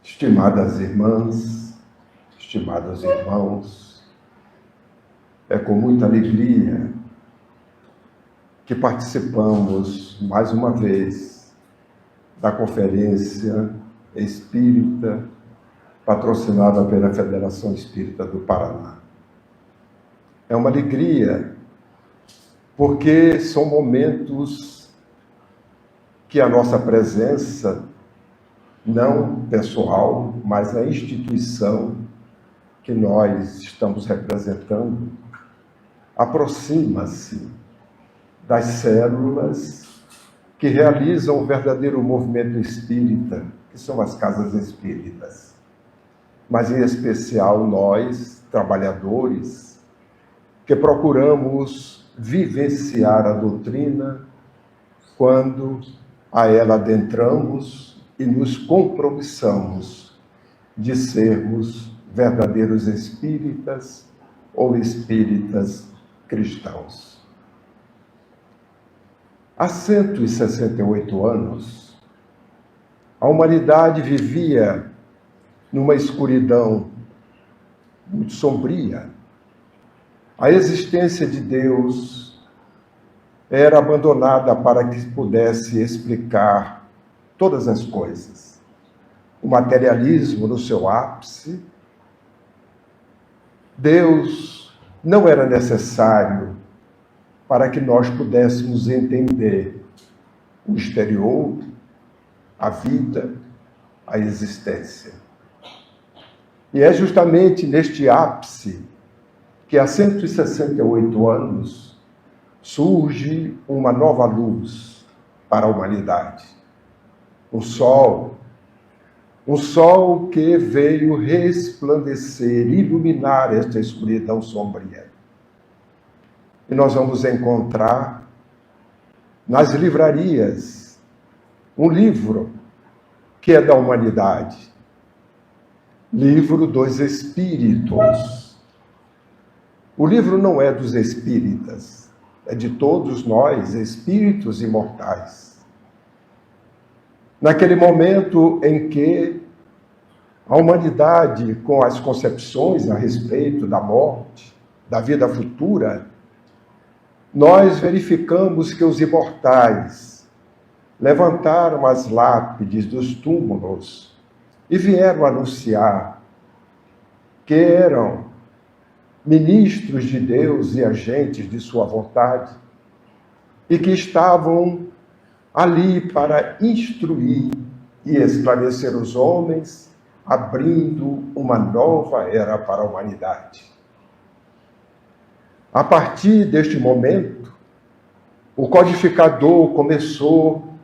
Estimadas irmãs, estimados irmãos, é com muita alegria que participamos mais uma vez da Conferência Espírita patrocinada pela Federação Espírita do Paraná. É uma alegria porque são momentos que a nossa presença, não pessoal, mas a instituição que nós estamos representando, aproxima-se das células que realizam o verdadeiro movimento espírita, que são as casas espíritas. Mas, em especial, nós, trabalhadores, que procuramos vivenciar a doutrina quando a ela adentramos e nos compromissamos de sermos verdadeiros espíritas ou espíritas cristãos. Há 168 anos, a humanidade vivia numa escuridão muito sombria. A existência de Deus era abandonada para que pudesse explicar todas as coisas. O materialismo no seu ápice. Deus não era necessário para que nós pudéssemos entender o exterior, a vida, a existência. E é justamente neste ápice que há 168 anos surge uma nova luz para a humanidade. Um sol que veio resplandecer, iluminar esta escuridão sombria. E nós vamos encontrar nas livrarias um livro que é da humanidade, livro dos Espíritos. O livro não é dos espíritas, é de todos nós, espíritos imortais. Naquele momento em que a humanidade, com as concepções a respeito da morte, da vida futura, nós verificamos que os imortais levantaram as lápides dos túmulos e vieram anunciar que eram ministros de Deus e agentes de sua vontade e que estavam ali para instruir e esclarecer os homens, abrindo uma nova era para a humanidade. A partir deste momento, o codificador começou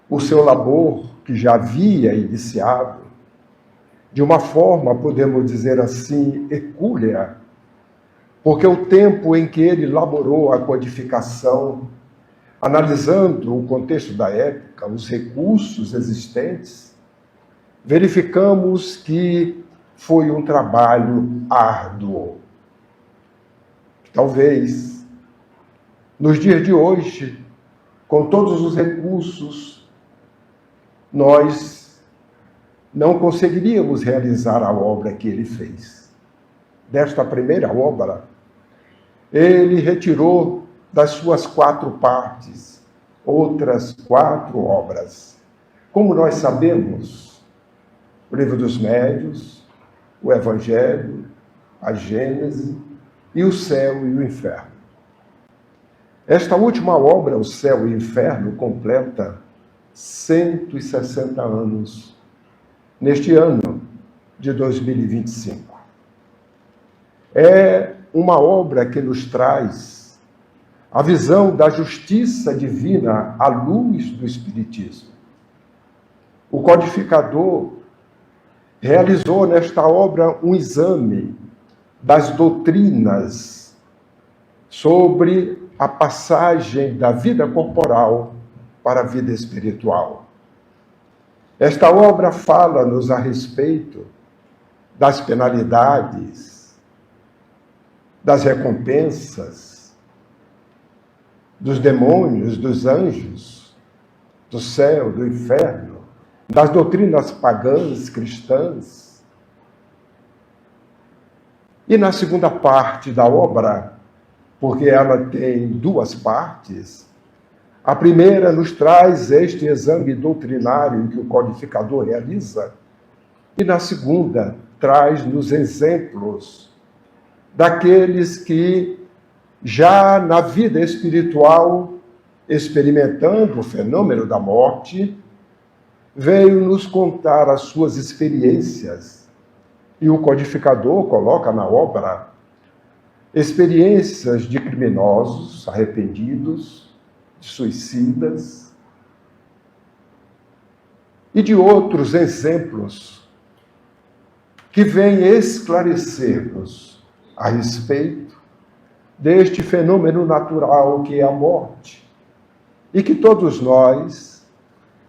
o seu labor, que já havia iniciado, de uma forma, podemos dizer assim, hercúlea, porque o tempo em que ele elaborou a codificação, analisando o contexto da época, os recursos existentes, verificamos que foi um trabalho árduo. Talvez, nos dias de hoje, com todos os recursos, nós não conseguiríamos realizar a obra que ele fez. Desta primeira obra, ele retirou das suas 4 partes outras 4 obras. Como nós sabemos, o Livro dos Médiuns, o Evangelho, a Gênese e o Céu e o Inferno. Esta última obra, o Céu e o Inferno, completa 160 anos neste ano de 2025. É uma obra que nos traz a visão da justiça divina à luz do Espiritismo. O codificador realizou nesta obra um exame das doutrinas sobre a passagem da vida corporal para a vida espiritual. Esta obra fala-nos a respeito das penalidades, das recompensas, dos demônios, dos anjos, do céu, do inferno, das doutrinas pagãs, cristãs. E na segunda parte da obra, porque ela tem duas partes, a primeira nos traz este exame doutrinário que o codificador realiza, e na segunda traz-nos exemplos daqueles que já na vida espiritual, experimentando o fenômeno da morte, veio nos contar as suas experiências. E o codificador coloca na obra experiências de criminosos arrependidos, de suicidas, e de outros exemplos que vêm esclarecer-nos a respeito deste fenômeno natural que é a morte, e que todos nós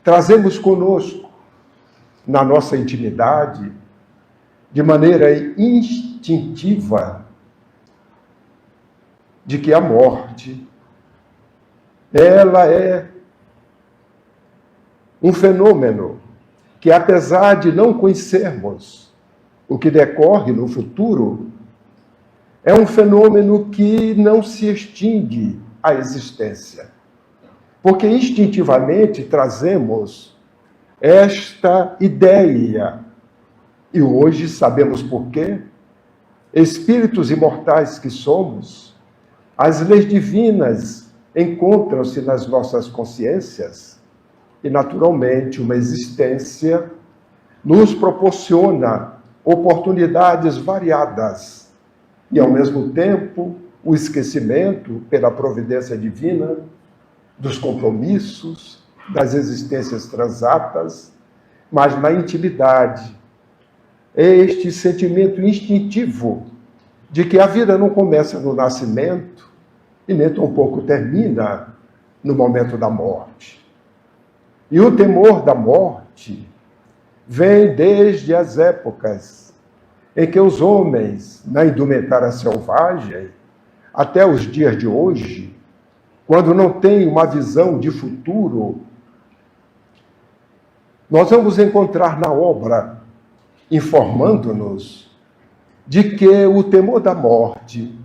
trazemos conosco na nossa intimidade, de maneira instintiva, de que a morte, ela é um fenômeno que, apesar de não conhecermos o que decorre no futuro, é um fenômeno que não se extingue a existência. Porque instintivamente trazemos esta ideia, e hoje sabemos por quê, espíritos imortais que somos, as leis divinas encontram-se nas nossas consciências e, naturalmente, uma existência nos proporciona oportunidades variadas e, ao mesmo tempo, o esquecimento, pela providência divina, dos compromissos, das existências transatas, mas na intimidade. É este sentimento instintivo de que a vida não começa no nascimento e nem tampouco termina no momento da morte. E o temor da morte vem desde as épocas em que os homens, na indumentária selvagem, até os dias de hoje, quando não têm uma visão de futuro, nós vamos encontrar na obra, informando-nos de que o temor da morte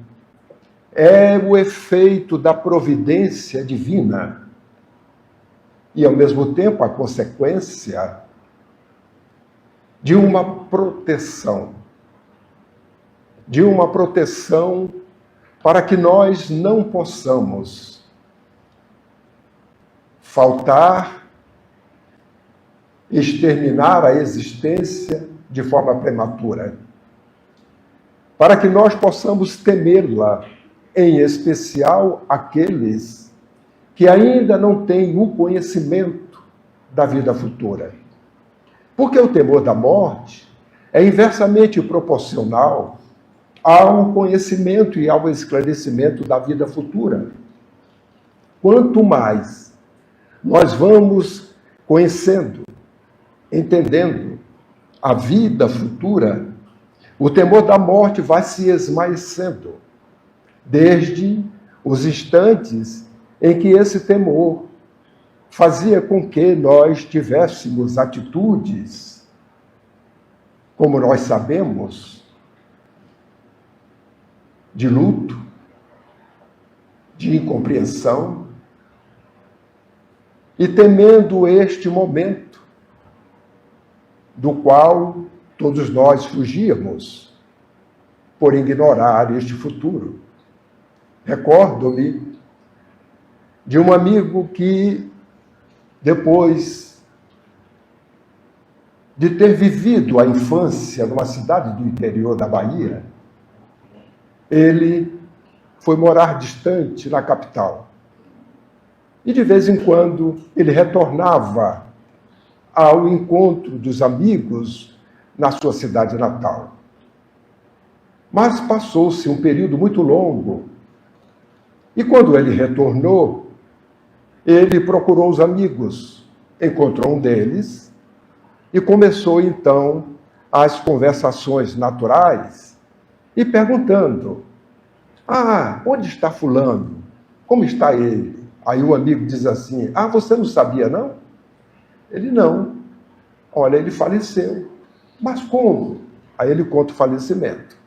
é o efeito da providência divina e, ao mesmo tempo, a consequência de uma proteção para que nós não possamos faltar, exterminar a existência de forma prematura, para que nós possamos temê-la, em especial aqueles que ainda não têm o conhecimento da vida futura. Porque o temor da morte é inversamente proporcional ao conhecimento e ao esclarecimento da vida futura. Quanto mais nós vamos conhecendo, entendendo a vida futura, o temor da morte vai se esmaecendo, desde os instantes em que esse temor fazia com que nós tivéssemos atitudes, como nós sabemos, de luto, de incompreensão, e temendo este momento, do qual todos nós fugíamos, por ignorar este futuro. Recordo-me de um amigo que, depois de ter vivido a infância numa cidade do interior da Bahia, ele foi morar distante na capital. E, de vez em quando, ele retornava ao encontro dos amigos na sua cidade natal. Mas passou-se um período muito longo, e quando ele retornou, ele procurou os amigos, encontrou um deles, e começou, então, as conversações naturais, e perguntando: onde está fulano? Como está ele? Aí o amigo diz assim: você não sabia, não? Ele: não. Olha, ele faleceu. Mas como? Aí ele conta o falecimento.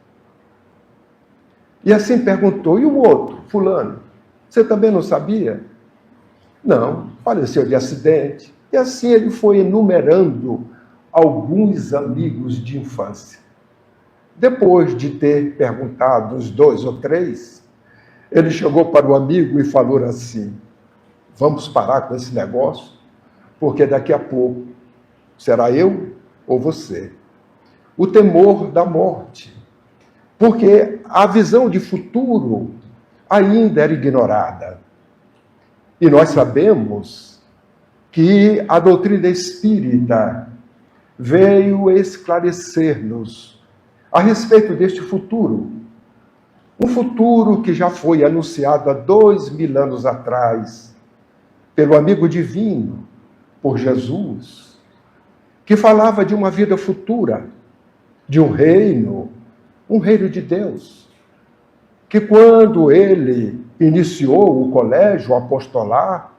E assim perguntou, e o outro, fulano? Você também não sabia? Não, faleceu de acidente. E assim ele foi enumerando alguns amigos de infância. Depois de ter perguntado os 2 ou 3, ele chegou para o amigo e falou assim: vamos parar com esse negócio, porque daqui a pouco será eu ou você. O temor da morte. Porque a visão de futuro ainda era ignorada. E nós sabemos que a doutrina espírita veio esclarecer-nos a respeito deste futuro. Um futuro que já foi anunciado há 2000 anos atrás pelo amigo divino, por Jesus, que falava de uma vida futura, de um reino de Deus, que quando ele iniciou o colégio apostolar,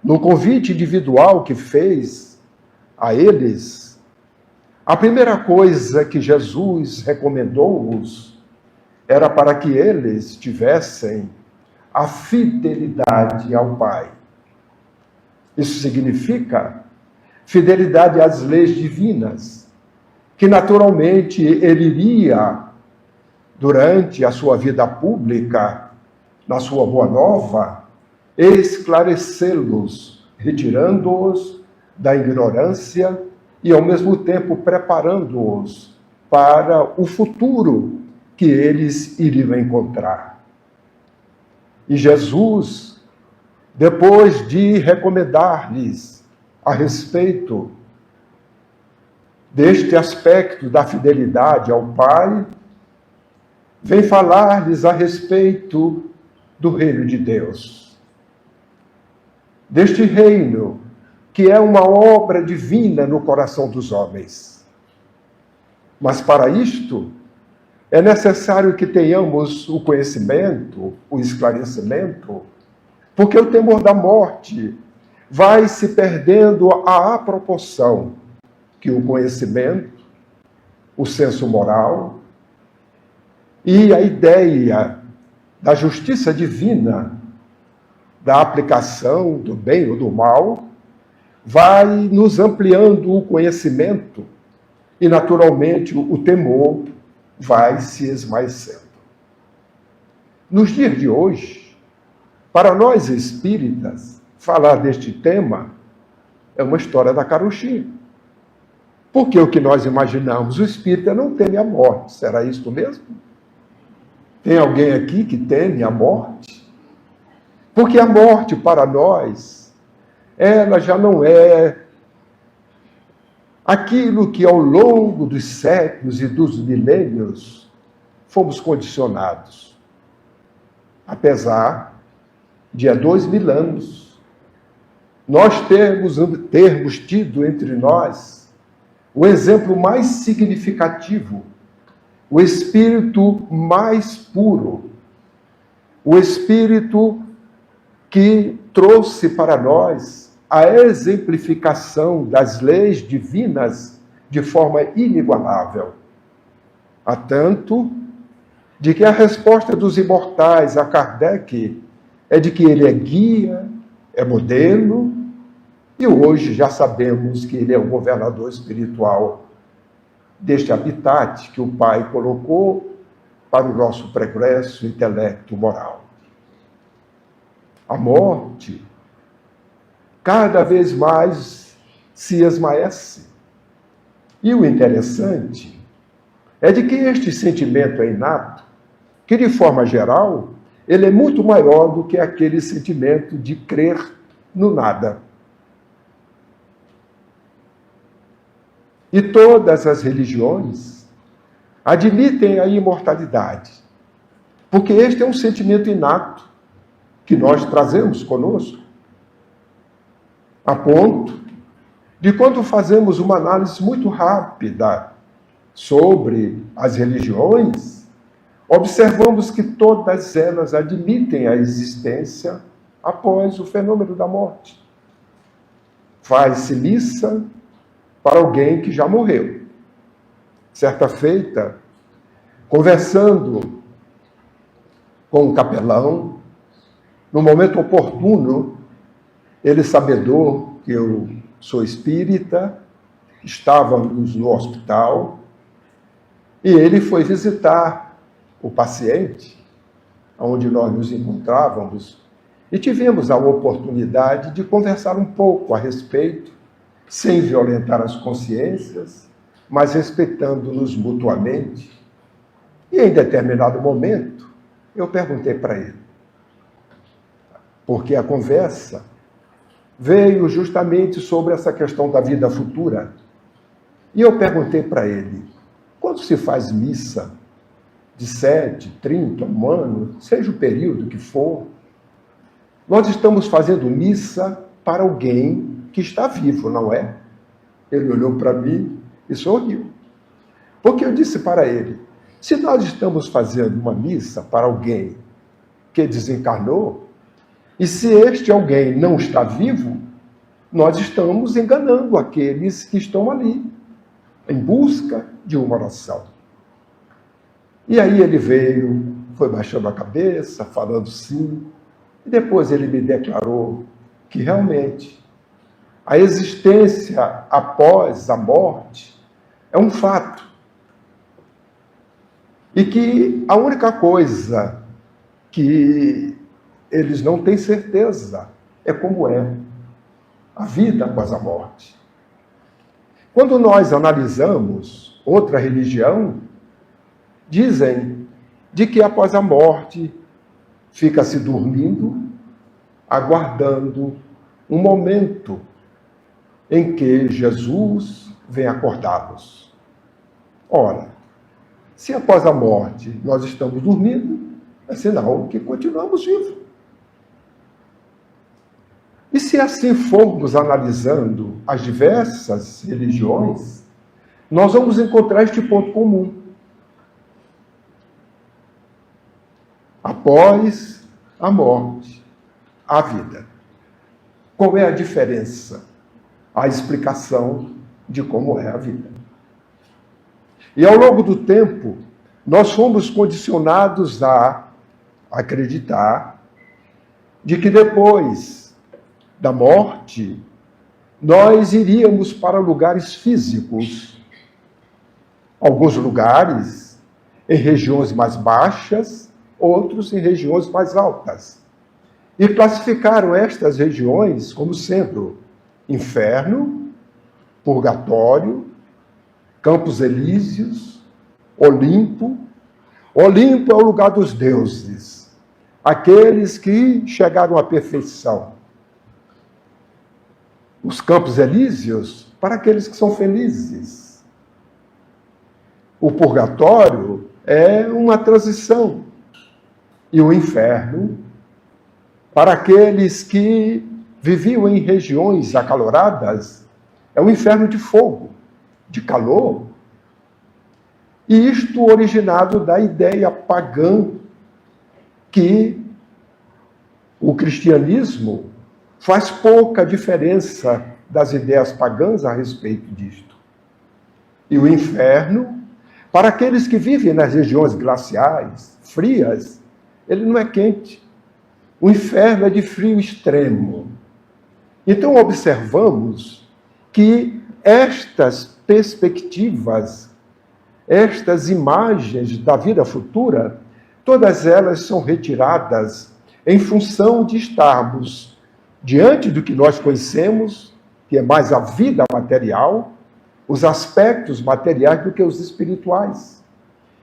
no convite individual que fez a eles, a primeira coisa que Jesus recomendou-os era para que eles tivessem a fidelidade ao Pai. Isso significa fidelidade às leis divinas, que naturalmente ele iria, durante a sua vida pública, na sua boa nova, esclarecê-los, retirando-os da ignorância e, ao mesmo tempo, preparando-os para o futuro que eles iriam encontrar. E Jesus, depois de recomendar-lhes a respeito deste aspecto da fidelidade ao Pai, vem falar-lhes a respeito do reino de Deus. Deste reino que é uma obra divina no coração dos homens. Mas para isto, é necessário que tenhamos o conhecimento, o esclarecimento, porque o temor da morte vai se perdendo à proporção que o conhecimento, o senso moral e a ideia da justiça divina, da aplicação do bem ou do mal, vai nos ampliando o conhecimento e, naturalmente, o temor vai se esmaecendo. Nos dias de hoje, para nós espíritas, falar deste tema é uma história da carochinha. Porque o que nós imaginamos, o espírita não teme a morte. Será isto mesmo? Tem alguém aqui que teme a morte? Porque a morte para nós, ela já não é aquilo que ao longo dos séculos e dos milênios fomos condicionados. Apesar de há 2000 anos nós termos tido entre nós o exemplo mais significativo, o espírito mais puro, o espírito que trouxe para nós a exemplificação das leis divinas de forma inigualável. Há tanto de que a resposta dos imortais a Kardec é de que ele é guia, é modelo, e hoje já sabemos que ele é o governador espiritual deste habitat que o Pai colocou para o nosso progresso intelecto moral. A morte cada vez mais se esmaece. E o interessante é de que este sentimento é inato, que de forma geral, ele é muito maior do que aquele sentimento de crer no nada. E todas as religiões admitem a imortalidade, porque este é um sentimento inato que nós trazemos conosco, a ponto de, quando fazemos uma análise muito rápida sobre as religiões, observamos que todas elas admitem a existência após o fenômeno da morte. Faz-se missa, para alguém que já morreu. Certa feita, conversando com o capelão, no momento oportuno, ele, sabedor que eu sou espírita, estávamos no hospital, e ele foi visitar o paciente, onde nós nos encontrávamos, e tivemos a oportunidade de conversar um pouco a respeito, sem violentar as consciências, mas respeitando-nos mutuamente. E em determinado momento, eu perguntei para ele, porque a conversa veio justamente sobre essa questão da vida futura. E eu perguntei para ele, quando se faz missa de 7, 30, um ano, seja o período que for, nós estamos fazendo missa para alguém que está vivo, não é? Ele olhou para mim e sorriu. Porque eu disse para ele, se nós estamos fazendo uma missa para alguém que desencarnou, e se este alguém não está vivo, nós estamos enganando aqueles que estão ali, em busca de uma oração. E aí ele veio, foi baixando a cabeça, falando sim, e depois ele me declarou que realmente a existência após a morte é um fato. E que a única coisa que eles não têm certeza é como é a vida após a morte. Quando nós analisamos outra religião, dizem de que após a morte fica-se dormindo, aguardando um momento em que Jesus vem acordá-los. Ora, se após a morte nós estamos dormindo, é sinal que continuamos vivos. E se assim formos analisando as diversas religiões, nós vamos encontrar este ponto comum. Após a morte, a vida. Qual é a diferença? A explicação de como é a vida. E ao longo do tempo, nós fomos condicionados a acreditar de que depois da morte, nós iríamos para lugares físicos. Alguns lugares em regiões mais baixas, outros em regiões mais altas. E classificaram estas regiões como sendo inferno, purgatório, Campos Elíseos, Olimpo. Olimpo é o lugar dos deuses, aqueles que chegaram à perfeição. Os Campos Elíseos, para aqueles que são felizes. O purgatório é uma transição. E o inferno, para aqueles que viviam em regiões acaloradas, é um inferno de fogo, de calor. E isto originado da ideia pagã que o cristianismo faz pouca diferença das ideias pagãs a respeito disto. E o inferno, para aqueles que vivem nas regiões glaciais, frias, ele não é quente. O inferno é de frio extremo. Então observamos que estas perspectivas, estas imagens da vida futura, todas elas são retiradas em função de estarmos diante do que nós conhecemos, que é mais a vida material, os aspectos materiais do que os espirituais.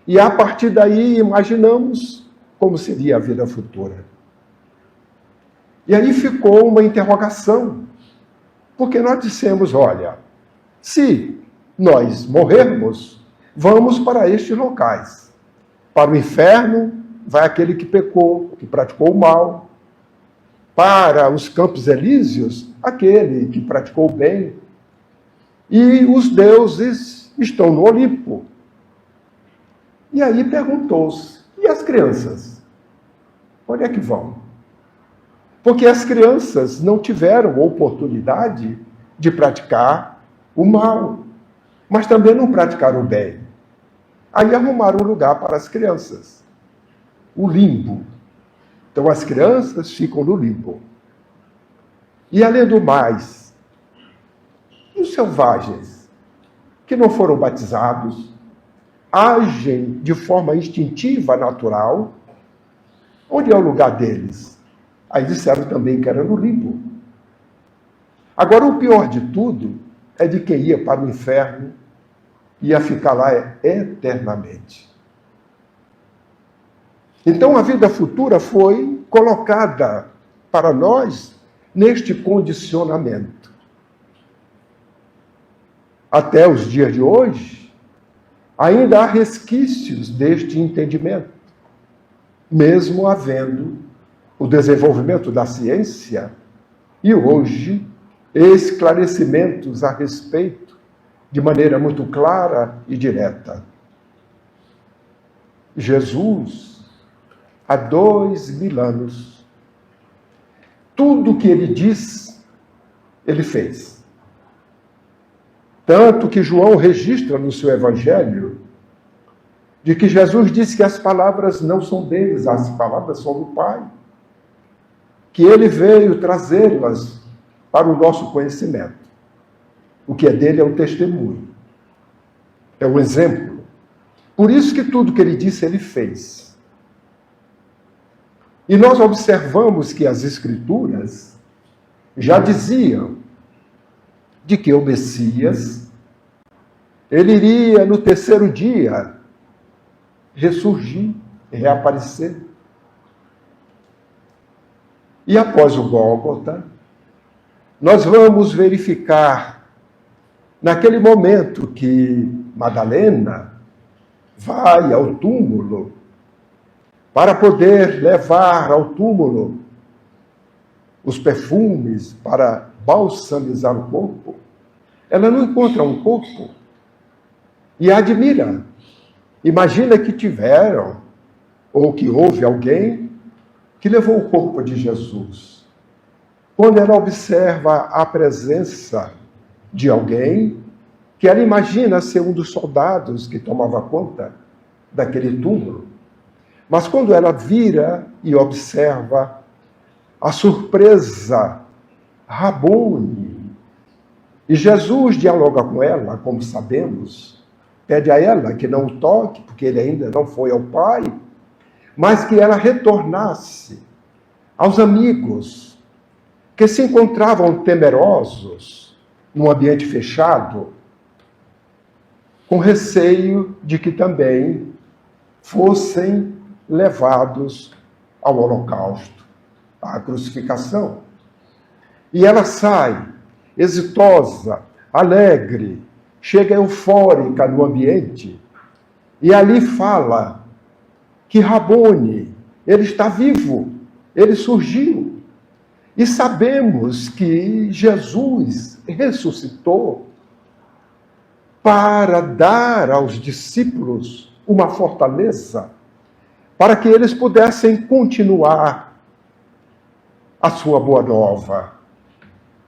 E a partir daí imaginamos como seria a vida futura. E aí ficou uma interrogação, porque nós dissemos, olha, se nós morrermos, vamos para estes locais. Para o inferno, vai aquele que pecou, que praticou o mal. Para os Campos Elíseos, aquele que praticou o bem. E os deuses estão no Olimpo. E aí perguntou-se, e as crianças? Onde é que vão? Porque as crianças não tiveram oportunidade de praticar o mal, mas também não praticaram o bem. Aí arrumaram um lugar para as crianças, o limbo. Então as crianças ficam no limbo. E além do mais, os selvagens, que não foram batizados, agem de forma instintiva, natural. Onde é o lugar deles? Aí disseram também que era no limbo. Agora, o pior de tudo é de quem ia para o inferno, ia ficar lá eternamente. Então, a vida futura foi colocada para nós neste condicionamento. Até os dias de hoje, ainda há resquícios deste entendimento, mesmo havendo o desenvolvimento da ciência e hoje esclarecimentos a respeito de maneira muito clara e direta. Jesus, há 2000 anos, tudo o que ele diz, ele fez. Tanto que João registra no seu evangelho de que Jesus disse que as palavras não são deles, as palavras são do Pai. Que ele veio trazê-las para o nosso conhecimento. O que é dele é o testemunho, é o exemplo. Por isso que tudo que ele disse, ele fez. E nós observamos que as Escrituras já diziam de que o Messias, ele iria no terceiro dia ressurgir, reaparecer. E após o Gólgota, nós vamos verificar, naquele momento que Madalena vai ao túmulo, para poder levar ao túmulo os perfumes para balsamizar o corpo, ela não encontra um corpo e admira. Imagina que tiveram, ou que houve alguém que levou o corpo de Jesus. Quando ela observa a presença de alguém, que ela imagina ser um dos soldados que tomava conta daquele túmulo. Mas quando ela vira e observa a surpresa, Rabone, e Jesus dialoga com ela, como sabemos, pede a ela que não o toque, porque ele ainda não foi ao Pai, mas que ela retornasse aos amigos que se encontravam temerosos num ambiente fechado, com receio de que também fossem levados ao holocausto, à crucificação. E ela sai, exitosa, alegre, chega eufórica no ambiente, e ali fala que Rabone, ele está vivo, ele surgiu. E sabemos que Jesus ressuscitou para dar aos discípulos uma fortaleza, para que eles pudessem continuar a sua boa nova.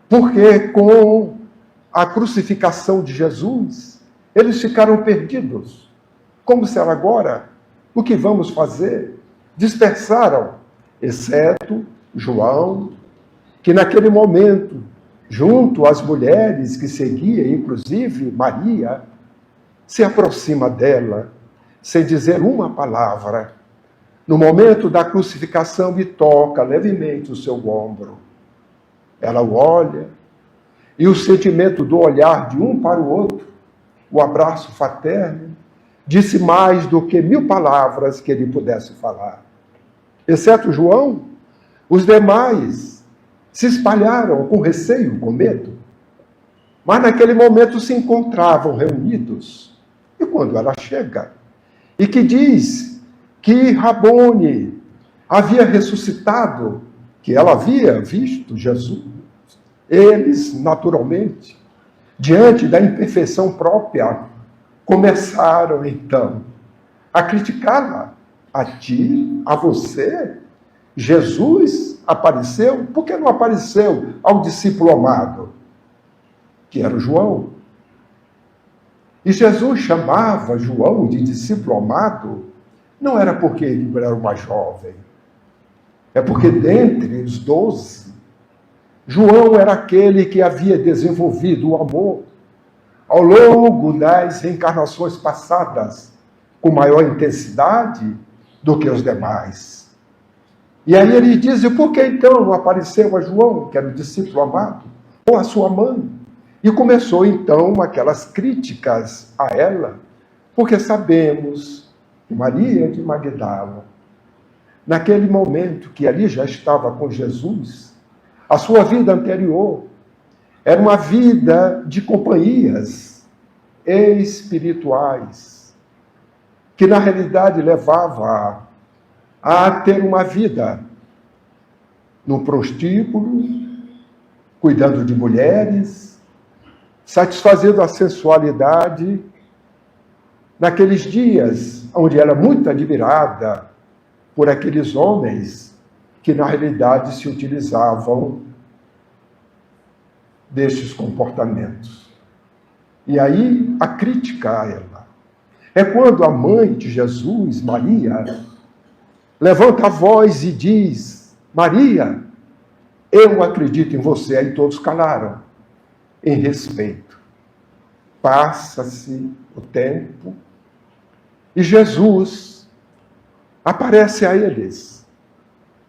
Porque com a crucificação de Jesus, eles ficaram perdidos. Como será agora? O que vamos fazer? Dispersaram, exceto João, que naquele momento, junto às mulheres que seguiam, inclusive Maria, se aproxima dela, sem dizer uma palavra, no momento da crucificação, e toca levemente o seu ombro. Ela o olha, e o sentimento do olhar de um para o outro, o abraço fraterno, disse mais do que 1000 palavras que ele pudesse falar. Exceto João, os demais se espalharam com receio, com medo. Mas naquele momento se encontravam reunidos. E quando ela chega, e que diz que Rabone havia ressuscitado, que ela havia visto Jesus, eles, naturalmente, diante da imperfeição própria, começaram, então, a criticá-la. A ti, a você, Jesus apareceu? Por que não apareceu ao discípulo amado, que era o João? E Jesus chamava João de discípulo amado, não era porque ele era o mais jovem, é porque dentre os 12, João era aquele que havia desenvolvido o amor ao longo das reencarnações passadas, com maior intensidade do que os demais. E aí ele diz, e por que então não apareceu a João, que era o discípulo amado, ou a sua mãe? E começou então aquelas críticas a ela, porque sabemos que Maria de Magdala, naquele momento que ali já estava com Jesus, a sua vida anterior era uma vida de companhias espirituais, que na realidade levava a ter uma vida no prostíbulo, cuidando de mulheres, satisfazendo a sensualidade naqueles dias onde era muito admirada por aqueles homens que na realidade se utilizavam destes comportamentos. E aí a crítica a ela é quando a mãe de Jesus, Maria, levanta a voz e diz, Maria, eu acredito em você. Aí todos calaram, em respeito. Passa-se o tempo e Jesus aparece a eles.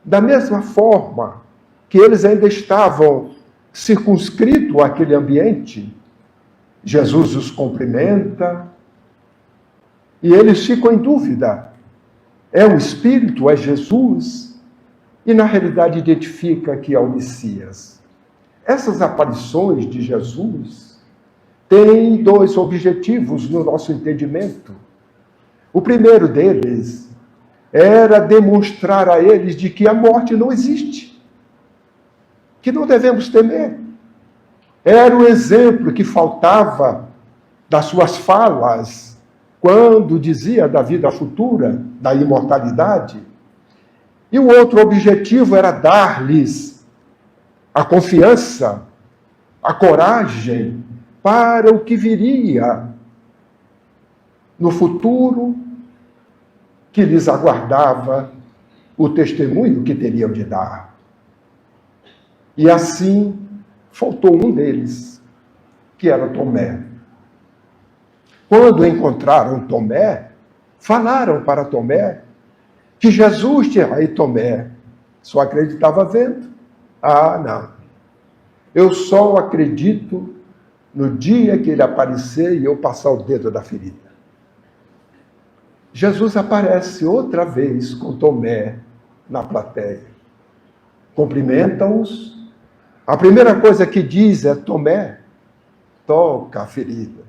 Da mesma forma que eles ainda estavam circunscritos àquele ambiente, Jesus os cumprimenta e eles ficam em dúvida. É o Espírito, é Jesus? E na realidade identifica que é o Messias. Essas aparições de Jesus têm dois objetivos no nosso entendimento. O primeiro deles era demonstrar a eles de que a morte não existe, que não devemos temer. Era o exemplo que faltava das suas falas, quando dizia da vida futura, da imortalidade. E o outro objetivo era dar-lhes a confiança, a coragem para o que viria no futuro, que lhes aguardava, o testemunho que teriam de dar. E assim faltou um deles, que era Tomé. Quando encontraram Tomé, falaram para Tomé que Jesus tinha... Aí Tomé só acreditava vendo. Ah, não. Eu só acredito no dia que ele aparecer e eu passar o dedo da ferida. Jesus aparece outra vez com Tomé na plateia. Cumprimenta-os. A primeira coisa que diz é, Tomé, toca a ferida.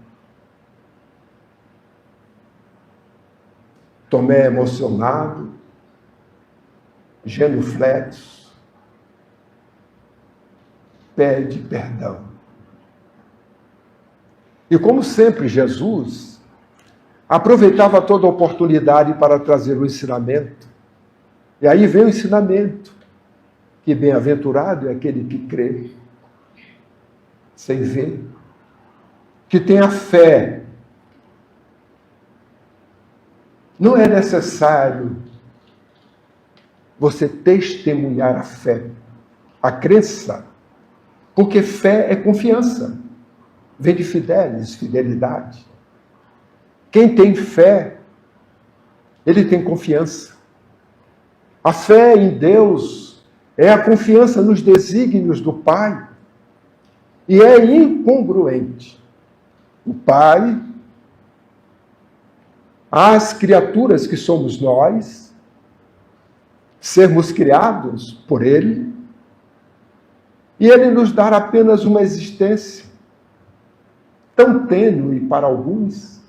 Tomé emocionado, genuflexo, pede perdão. E como sempre, Jesus aproveitava toda a oportunidade para trazer o ensinamento. E aí vem o ensinamento, que bem-aventurado é aquele que crê, sem ver, que tem a fé. Não é necessário você testemunhar a fé, a crença, porque fé é confiança. Vem de fidelis, fidelidade. Quem tem fé, ele tem confiança. A fé em Deus é a confiança nos desígnios do Pai. E é incongruente. O Pai, as criaturas que somos nós, sermos criados por Ele, e Ele nos dar apenas uma existência tão tênue para alguns,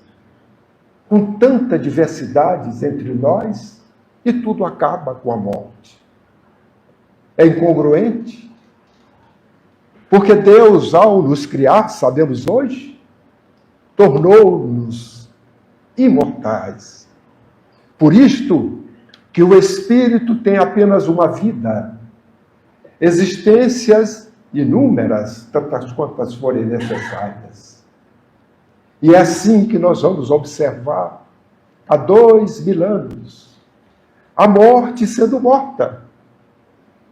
com tanta diversidade entre nós, e tudo acaba com a morte. É incongruente, porque Deus, ao nos criar, sabemos hoje, tornou-nos imortais. Por isto que o Espírito tem apenas uma vida, existências inúmeras, tantas quantas forem necessárias. E é assim que nós vamos observar há 2000 anos a morte sendo morta.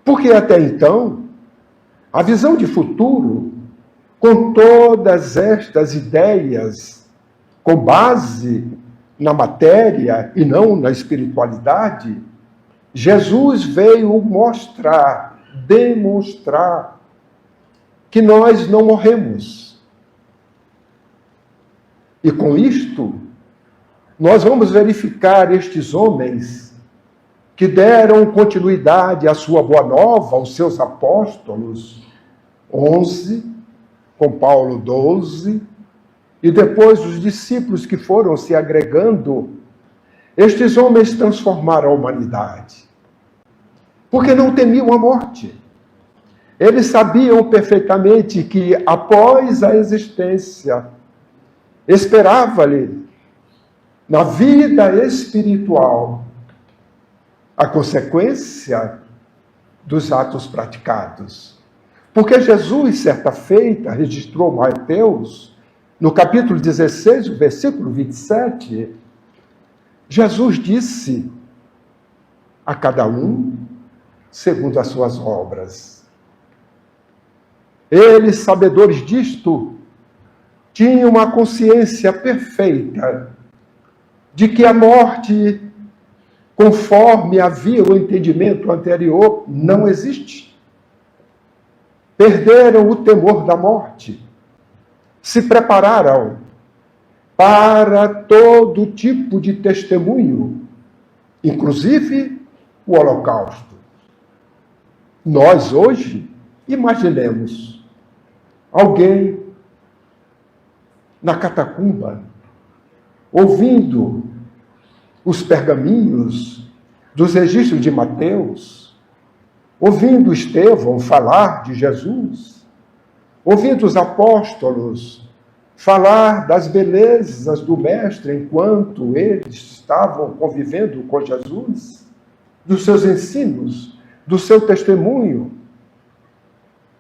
Porque até então, a visão de futuro, com todas estas ideias, com base na matéria e não na espiritualidade, Jesus veio mostrar, demonstrar que nós não morremos. E com isto, nós vamos verificar estes homens que deram continuidade à sua boa nova, aos seus apóstolos, 11, com Paulo 12, e depois os discípulos que foram se agregando. Estes homens transformaram a humanidade, porque não temiam a morte. Eles sabiam perfeitamente que, após a existência, esperava-lhe, na vida espiritual, a consequência dos atos praticados. Porque Jesus, certa feita, registrou Mateus, no capítulo 16, o versículo 27, Jesus disse a cada um segundo as suas obras. Eles, sabedores disto, tinham uma consciência perfeita de que a morte, conforme havia o entendimento anterior, não existe. Perderam o temor da morte, se prepararam para todo tipo de testemunho, inclusive o Holocausto. Nós hoje, imaginemos alguém na catacumba, ouvindo os pergaminhos dos registros de Mateus, ouvindo Estevão falar de Jesus, ouvindo os apóstolos falar das belezas do Mestre enquanto eles estavam convivendo com Jesus, dos seus ensinos, do seu testemunho,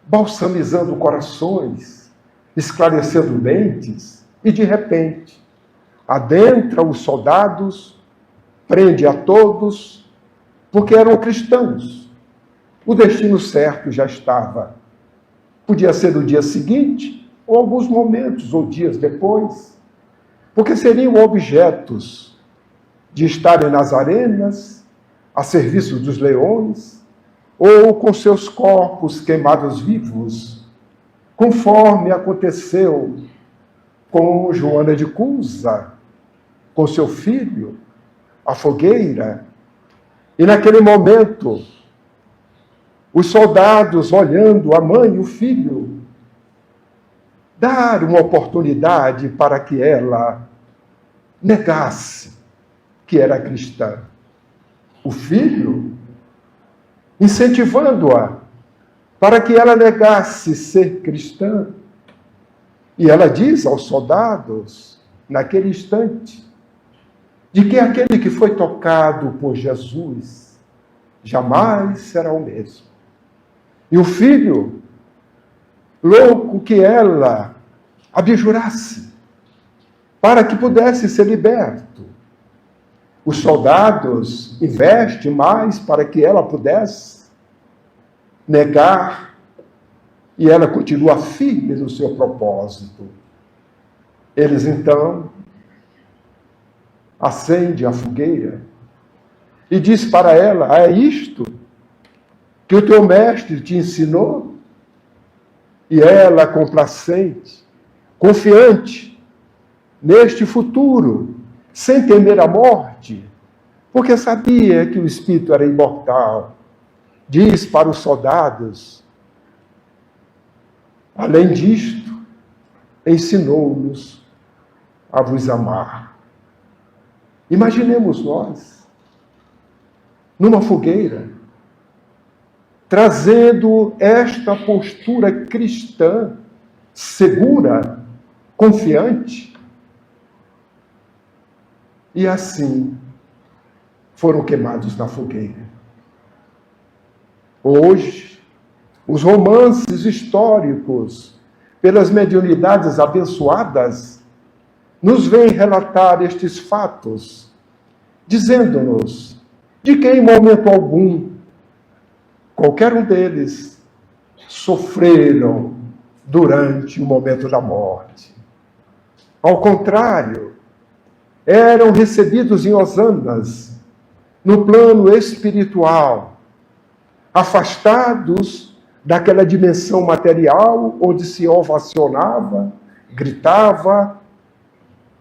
balsamizando corações, esclarecendo mentes, e de repente adentra os soldados, prende a todos, porque eram cristãos. O destino certo já estava. Podia ser no dia seguinte, ou alguns momentos, ou dias depois, porque seriam objetos de estarem nas arenas, a serviço dos leões, ou com seus corpos queimados vivos, conforme aconteceu com Joana de Cusa, com seu filho, a fogueira. E naquele momento, os soldados, olhando a mãe e o filho, dar uma oportunidade para que ela negasse que era cristã. O filho, incentivando-a para que ela negasse ser cristã. E ela diz aos soldados, naquele instante, de que aquele que foi tocado por Jesus jamais será o mesmo. E o filho, louco que ela abjurasse, para que pudesse ser liberto. Os soldados investem mais para que ela pudesse negar, e ela continua firme no seu propósito. Eles então acendem a fogueira e diz para ela: é isto que o teu mestre te ensinou? E ela, complacente, confiante neste futuro, sem temer a morte, porque sabia que o espírito era imortal, diz para os soldados: além disto, ensinou-nos a vos amar. Imaginemos nós, numa fogueira, trazendo esta postura cristã, segura, confiante. E assim foram queimados na fogueira. Hoje, os romances históricos, pelas mediunidades abençoadas, nos vem relatar estes fatos, dizendo-nos de que em momento algum, qualquer um deles, sofreram durante o momento da morte. Ao contrário, eram recebidos em hosanas, no plano espiritual, afastados daquela dimensão material onde se ovacionava, gritava,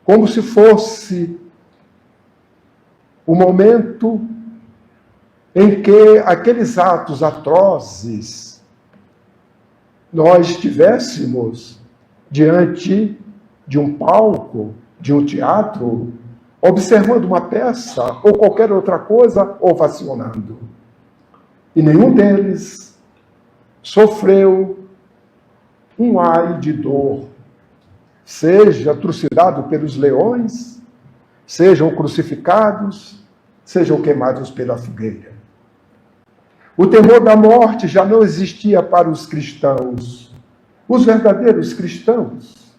como se fosse o momento em que aqueles atos atrozes nós estivéssemos diante de um palco, de um teatro, observando uma peça ou qualquer outra coisa, ovacionando. E nenhum deles sofreu um ai de dor, seja trucidado pelos leões, sejam crucificados, sejam queimados pela fogueira. O temor da morte já não existia para os cristãos, os verdadeiros cristãos,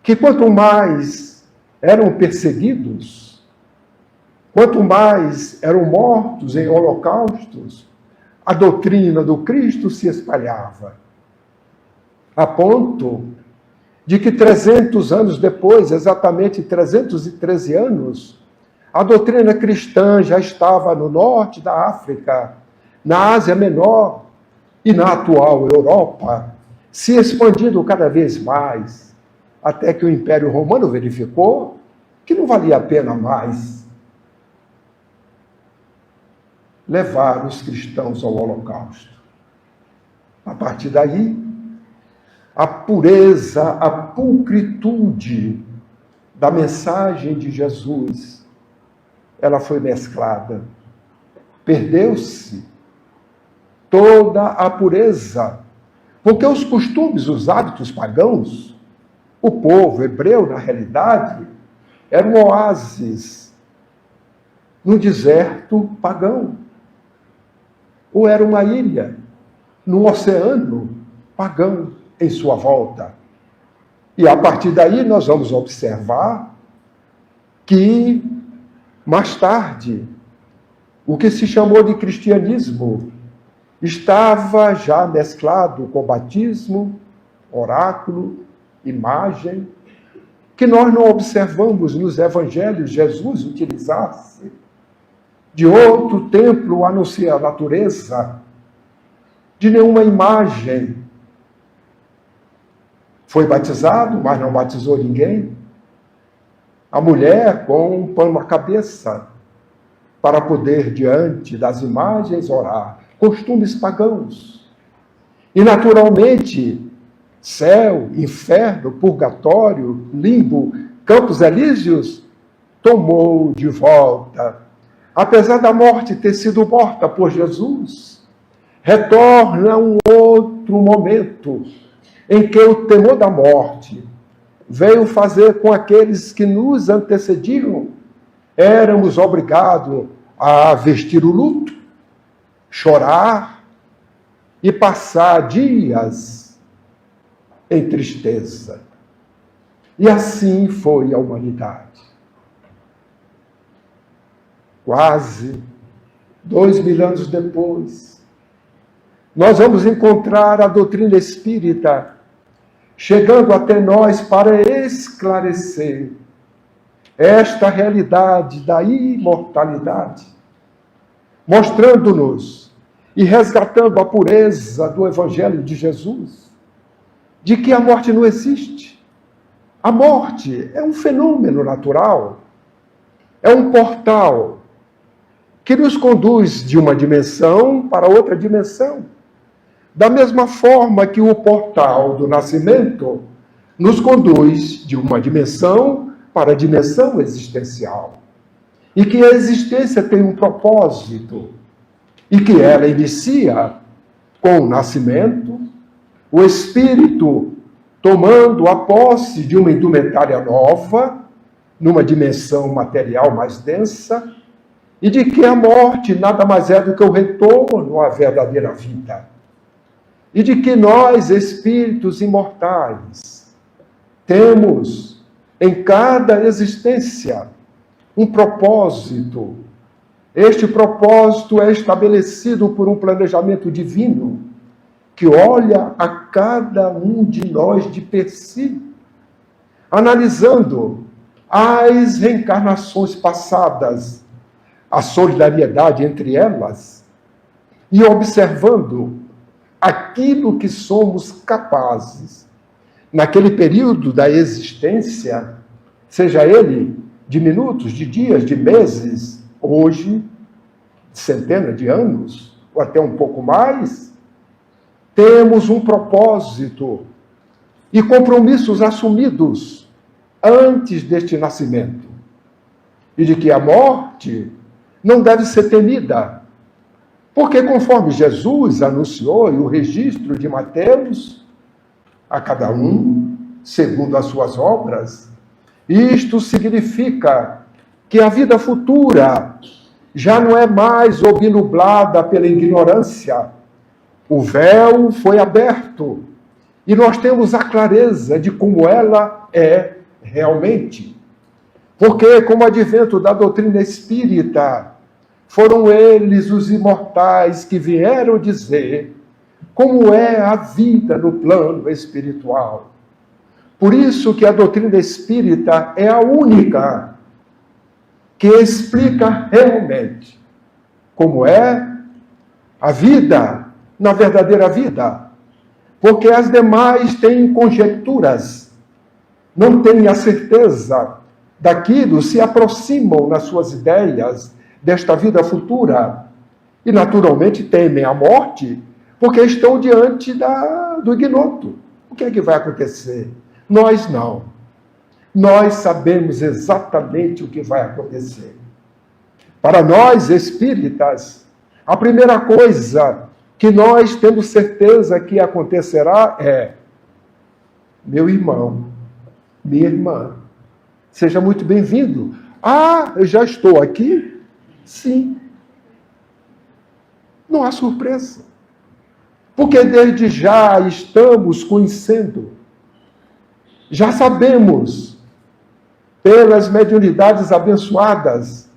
que quanto mais eram perseguidos, quanto mais eram mortos em holocaustos, a doutrina do Cristo se espalhava, a ponto de que 300 anos depois, exatamente 313 anos, a doutrina cristã já estava no norte da África, na Ásia Menor e na atual Europa, se expandindo cada vez mais, até que o Império Romano verificou que não valia a pena mais levar os cristãos ao Holocausto. A partir daí, a pureza, a pulcritude da mensagem de Jesus, ela foi mesclada. Perdeu-se toda a pureza, porque os costumes, os hábitos pagãos, o povo hebreu, na realidade, era um oásis no deserto pagão, ou era uma ilha no oceano pagão em sua volta. E a partir daí nós vamos observar que, mais tarde, o que se chamou de cristianismo estava já mesclado com batismo, oráculo, imagem, que nós não observamos nos evangelhos Jesus utilizasse de outro templo a não ser a natureza, de nenhuma imagem. Foi batizado, mas não batizou ninguém. A mulher com um pano na cabeça para poder, diante das imagens, orar. Costumes pagãos. E, naturalmente, céu, inferno, purgatório, limbo, campos elíseos, tomou de volta. Apesar da morte ter sido morta por Jesus, retorna um outro momento em que o temor da morte veio fazer com aqueles que nos antecediam, éramos obrigados a vestir o luto, chorar e passar dias em tristeza. E assim foi a humanidade. Quase 2000 anos depois, nós vamos encontrar a doutrina espírita chegando até nós para esclarecer esta realidade da imortalidade, mostrando-nos e resgatando a pureza do Evangelho de Jesus, de que a morte não existe. A morte é um fenômeno natural, é um portal que nos conduz de uma dimensão para outra dimensão. Da mesma forma que o portal do nascimento nos conduz de uma dimensão para a dimensão existencial. E que a existência tem um propósito. E que ela inicia com o nascimento, o espírito tomando a posse de uma indumentária nova, numa dimensão material mais densa, e de que a morte nada mais é do que o retorno à verdadeira vida. E de que nós, espíritos imortais, temos em cada existência um propósito. Este propósito é estabelecido por um planejamento divino que olha a cada um de nós de per si, analisando as reencarnações passadas, a solidariedade entre elas, e observando aquilo que somos capazes, naquele período da existência, seja ele de minutos, de dias, de meses, hoje, de centenas de anos, ou até um pouco mais, temos um propósito e compromissos assumidos antes deste nascimento, e de que a morte não deve ser temida, porque conforme Jesus anunciou, e o registro de Mateus, a cada um, segundo as suas obras, isto significa que a vida futura já não é mais obnublada pela ignorância. O véu foi aberto e nós temos a clareza de como ela é realmente. Porque, com o advento da doutrina espírita, foram eles os imortais que vieram dizer como é a vida no plano espiritual. Por isso que a doutrina espírita é a única que explica realmente como é a vida na verdadeira vida. Porque as demais têm conjecturas, não têm a certeza daquilo, se aproximam nas suas ideias desta vida futura e naturalmente temem a morte porque estão diante do ignoto. O que é que vai acontecer? Nós não. Nós sabemos exatamente o que vai acontecer. Para nós, espíritas, a primeira coisa que nós temos certeza que acontecerá é: meu irmão, minha irmã, seja muito bem-vindo. Ah, eu já estou aqui? Sim. Não há surpresa. Porque desde já estamos conhecendo, já sabemos, pelas mediunidades abençoadas,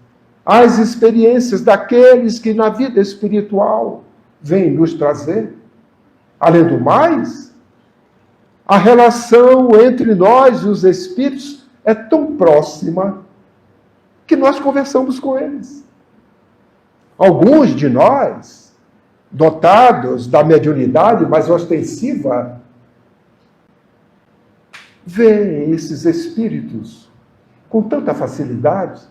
as experiências daqueles que na vida espiritual vêm nos trazer. Além do mais, a relação entre nós e os espíritos é tão próxima que nós conversamos com eles. Alguns de nós, dotados da mediunidade mais ostensiva, veem esses espíritos com tanta facilidade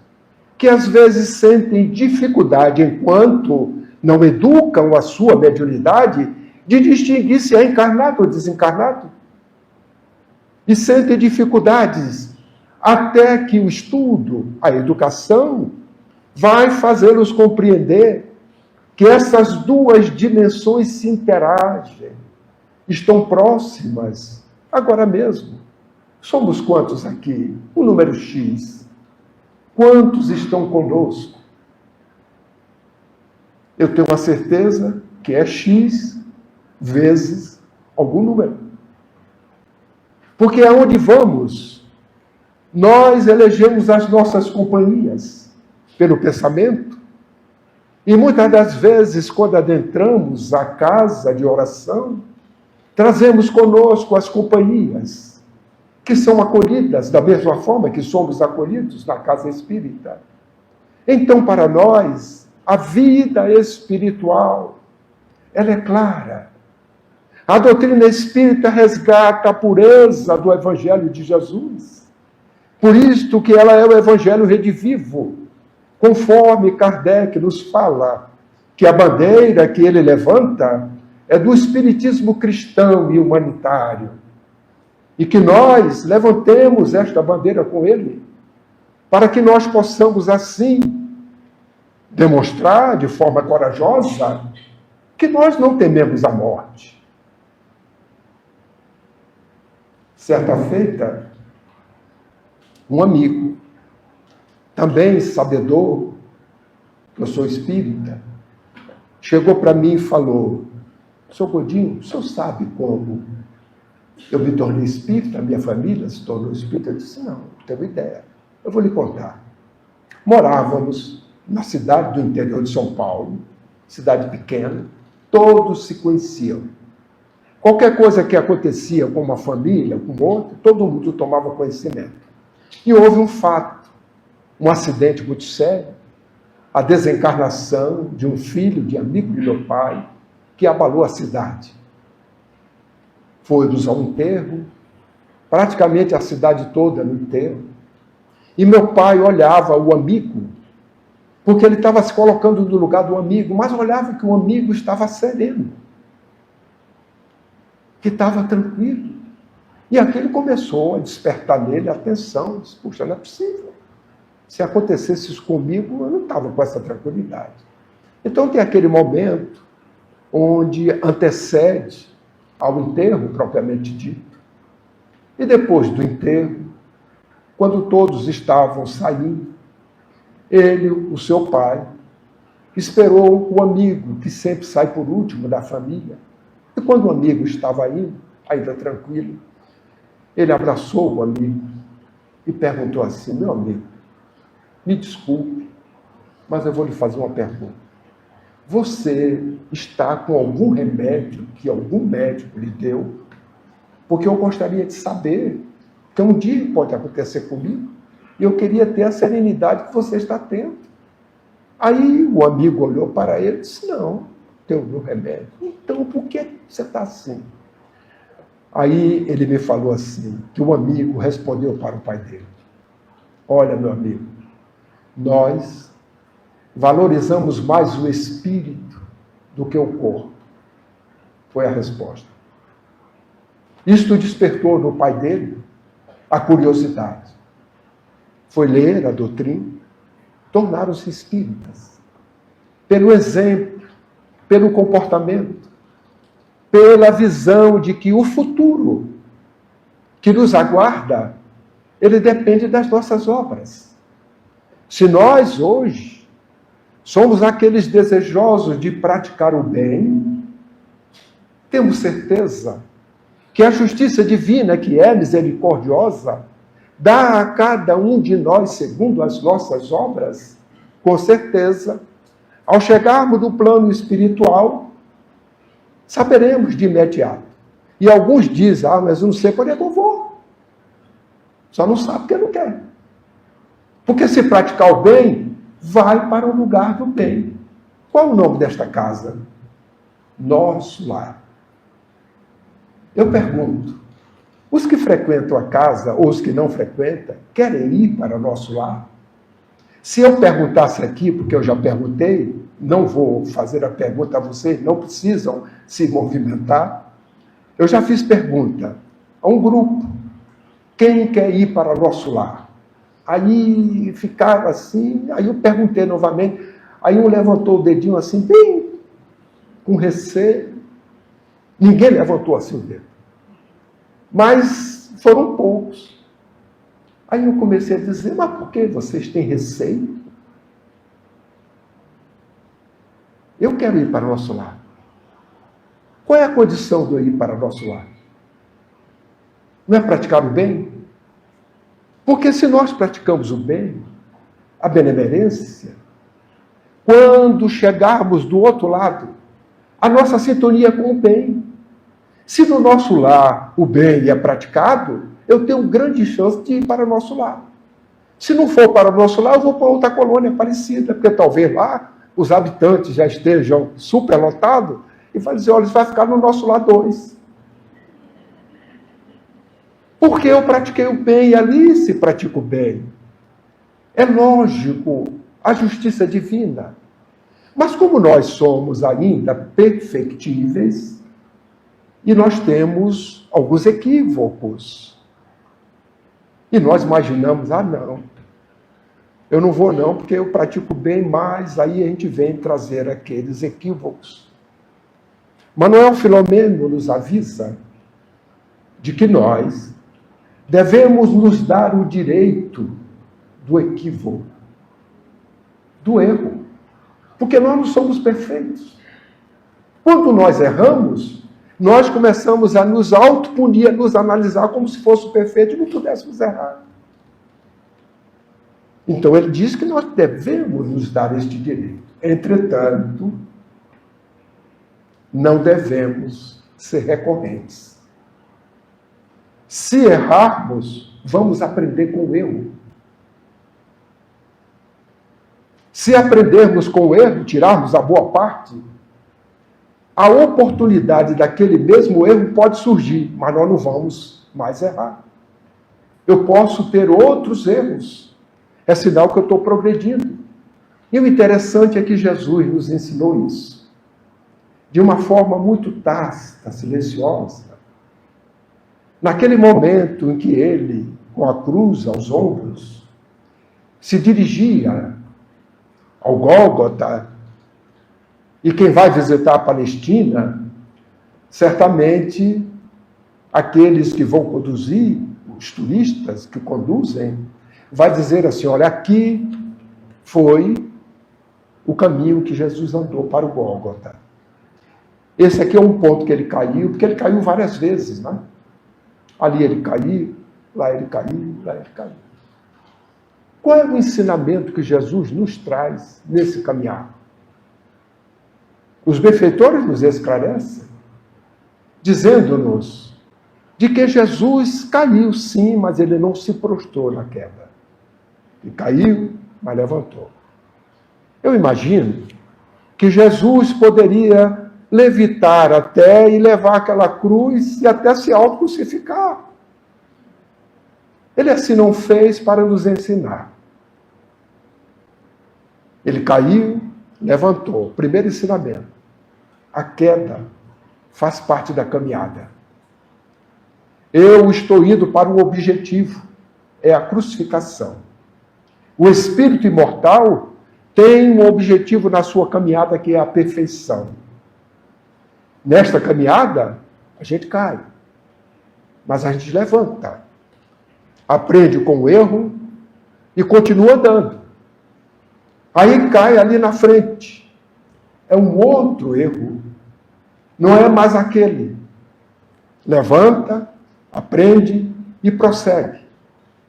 que às vezes sentem dificuldade, enquanto não educam a sua mediunidade, de distinguir se é encarnado ou desencarnado. E sentem dificuldades até que o estudo, a educação, vai fazê-los compreender que essas duas dimensões se interagem, estão próximas, agora mesmo. Somos quantos aqui? O número X. Quantos estão conosco? Eu tenho a certeza que é X vezes algum número. Porque aonde vamos, nós elegemos as nossas companhias pelo pensamento. E muitas das vezes, quando adentramos a casa de oração, trazemos conosco as companhias que são acolhidas da mesma forma que somos acolhidos na casa espírita. Então, para nós, a vida espiritual, ela é clara. A doutrina espírita resgata a pureza do Evangelho de Jesus. Por isto que ela é o Evangelho redivivo, conforme Kardec nos fala, que a bandeira que ele levanta é do espiritismo cristão e humanitário. E que nós levantemos esta bandeira com ele, para que nós possamos, assim, demonstrar de forma corajosa que nós não tememos a morte. Certa feita, um amigo, também sabedor, que eu sou espírita, chegou para mim e falou: Sr. Godinho, o senhor sabe como eu me tornei espírita, a minha família se tornou espírita. Eu disse, não tenho ideia. Eu vou lhe contar. Morávamos na cidade do interior de São Paulo, cidade pequena, todos se conheciam. Qualquer coisa que acontecia com uma família, com outra, todo mundo tomava conhecimento. E houve um fato, um acidente muito sério, a desencarnação de um filho de amigo de meu pai, que abalou a cidade. Fomos ao enterro, praticamente a cidade toda no enterro. E meu pai olhava o amigo, porque ele estava se colocando no lugar do amigo, mas olhava que o amigo estava sereno, que estava tranquilo. E aquilo começou a despertar nele a atenção. Disse, puxa, não é possível. Se acontecesse isso comigo, eu não estava com essa tranquilidade. Então tem aquele momento onde antecede ao enterro, propriamente dito. E depois do enterro, quando todos estavam saindo, ele, o seu pai, esperou o amigo, que sempre sai por último da família. E quando o amigo estava indo, ainda tranquilo, ele abraçou o amigo e perguntou assim, meu amigo, me desculpe, mas eu vou lhe fazer uma pergunta. Você está com algum remédio que algum médico lhe deu? Porque eu gostaria de saber que um dia pode acontecer comigo e eu queria ter a serenidade que você está tendo. Aí o amigo olhou para ele e disse, não, tenho meu remédio. Então, por que você está assim? Aí ele me falou assim, que o amigo respondeu para o pai dele. Olha, meu amigo, nós valorizamos mais o espírito do que o corpo. Foi a resposta. Isto despertou no pai dele a curiosidade. Foi ler a doutrina, tornaram-se espíritas. Pelo exemplo, pelo comportamento, pela visão de que o futuro que nos aguarda, ele depende das nossas obras. Se nós hoje somos aqueles desejosos de praticar o bem, temos certeza que a justiça divina, que é misericordiosa, dá a cada um de nós, segundo as nossas obras, com certeza, ao chegarmos no plano espiritual, saberemos de imediato. E alguns dizem, mas eu não sei para onde é que eu vou. Só não sabe porque não quer. Porque se praticar o bem, vai para o lugar do bem. Qual o nome desta casa? Nosso Lar. Eu pergunto, os que frequentam a casa ou os que não frequentam, querem ir para o nosso lar? Se eu perguntasse aqui, porque eu já perguntei, não vou fazer a pergunta a vocês, não precisam se movimentar. Eu já fiz pergunta a um grupo, quem quer ir para o nosso lar? Aí ficaram assim, aí eu perguntei novamente, aí um levantou o dedinho assim, bem com receio. Ninguém levantou assim o dedo. Mas foram poucos. Aí eu comecei a dizer, mas por que vocês têm receio? Eu quero ir para o nosso lar. Qual é a condição de eu ir para o nosso lar? Não é praticar o bem? Porque se nós praticamos o bem, a benemerência, quando chegarmos do outro lado, a nossa sintonia com o bem. Se no nosso lar o bem é praticado, eu tenho grande chance de ir para o nosso lar. Se não for para o nosso lar, eu vou para outra colônia parecida, porque talvez lá os habitantes já estejam superlotados e vai dizer, olha, isso vai ficar no nosso lar 2. Porque eu pratiquei o bem e ali se pratica o bem. É lógico, a justiça divina. Mas como nós somos ainda perfectíveis, e nós temos alguns equívocos. E nós imaginamos, não, eu não vou não, porque eu pratico bem, mas aí a gente vem trazer aqueles equívocos. Manuel Filomeno nos avisa de que nós devemos nos dar o direito do equívoco, do erro, porque nós não somos perfeitos. Quando nós erramos, nós começamos a nos autopunir, a nos analisar como se fosse perfeito e não pudéssemos errar. Então, ele diz que nós devemos nos dar este direito. Entretanto, não devemos ser recorrentes. Se errarmos, vamos aprender com o erro. Se aprendermos com o erro, tirarmos a boa parte, a oportunidade daquele mesmo erro pode surgir, mas nós não vamos mais errar. Eu posso ter outros erros. É sinal que eu estou progredindo. E o interessante é que Jesus nos ensinou isso. De uma forma muito tácita, silenciosa. Naquele momento em que ele, com a cruz aos ombros, se dirigia ao Gólgota, e quem vai visitar a Palestina, certamente aqueles que vão conduzir, os turistas que conduzem, vai dizer assim, olha, aqui foi o caminho que Jesus andou para o Gólgota. Esse aqui é um ponto que ele caiu, porque ele caiu várias vezes, né? Ali ele caiu, lá ele caiu, lá ele caiu. Qual é o ensinamento que Jesus nos traz nesse caminhar? Os benfeitores nos esclarecem, dizendo-nos de que Jesus caiu sim, mas ele não se prostrou na queda. Ele caiu, mas levantou. Eu imagino que Jesus poderia levitar até e levar aquela cruz e até se auto-crucificar. Ele assim não fez para nos ensinar. Ele caiu, levantou. Primeiro ensinamento. A queda faz parte da caminhada. Eu estou indo para um objetivo, é a crucificação. O espírito imortal tem um objetivo na sua caminhada que é a perfeição. Nesta caminhada, a gente cai, mas a gente levanta, aprende com o erro e continua andando. Aí cai ali na frente. É um outro erro. Não é mais aquele. Levanta, aprende e prossegue.